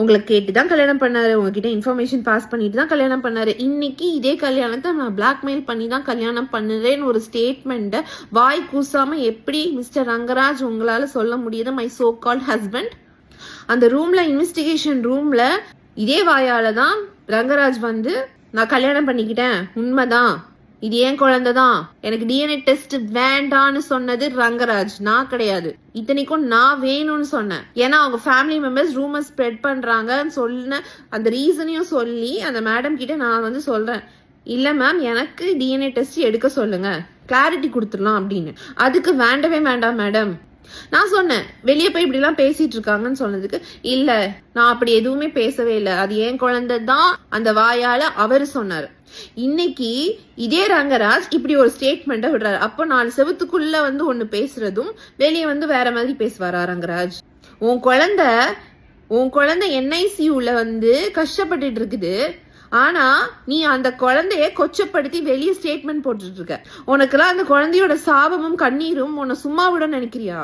உங்களை கேட்டுதான் கல்யாணம் பண்ணாரு, உங்ககிட்ட இன்ஃபர்மேஷன் பாஸ் பண்ணிட்டு தான் கல்யாணம் பண்ணாரு. இன்னைக்கு இதே கல்யாணத்தை நான் பிளாக்மெயில் பண்ணி தான் கல்யாணம் பண்ணுறேன்னு ஒரு ஸ்டேட்மெண்ட்டை வாய் கூசாம எப்படி மிஸ்டர் ரங்கராஜ் உங்களால சொல்ல முடியுது? My so called husband. அந்த ரூம்ல, இன்வெஸ்டிகேஷன் ரூம்ல இதே வாயால தான் ரங்கராஜ் வந்து நான் கல்யாணம் பண்ணிக்கிட்டேன், உண்மைதான், இது ஏன் குழந்தைதான், எனக்கு டிஎன்ஏ டெஸ்ட் வேண்டான்னு சொன்னது ரங்கராஜ், நான் கிடையாது. இத்தனைக்கும் நான் வேணும்னு சொன்னேன். ஏன்னா அவங்க ஃபேமிலி மெம்பர்ஸ் ரூமர் ஸ்ப்ரெட் பண்றாங்கன்னு சொன்ன அந்த ரீசனையும் சொல்லி அந்த மேடம் கிட்ட நான் வந்து சொல்றேன், இல்ல மேம் எனக்கு டிஎன்ஏ டெஸ்ட் எடுக்க சொல்லுங்க, கிளாரிட்டி கொடுத்துடலாம் அப்படின்னு. அதுக்கு வேண்டவே வேண்டாம் மேடம். நான் சொன்னேன், வெளியே போய் இப்படிலாம் பேசிட்டு இருக்காங்கன்னு சொன்னதுக்கு, இல்ல நான் அப்படி எதுவுமே பேசவே இல்லை, அது ஏன் குழந்தை தான் அந்த வாயால அவரு சொன்னாரு. இன்னைக்கு இதே ரங்கராஜ் இப்படி ஒரு ஸ்டேட்மெண்ட்டை விடுறாரு. அப்போ 4 செவத்துக்குள்ள வந்து ஒண்ணு பேசுறதும் வெளியே வந்து வேற மாதிரி பேசுவாரா ரங்கராஜ்? உன் குழந்தை என்ஐசியூல வந்து கஷ்டப்பட்டுட்டு இருக்குது, ஆனா நீ அந்த குழந்தைய கொச்சப்படுத்தி வெளியே ஸ்டேட்மெண்ட் போட்டுட்டு இருக்க. உனக்கெல்லாம் அந்த குழந்தையோட சாபமும் கண்ணீரும் உன்னை சும்மா விட நினைக்கிறியா?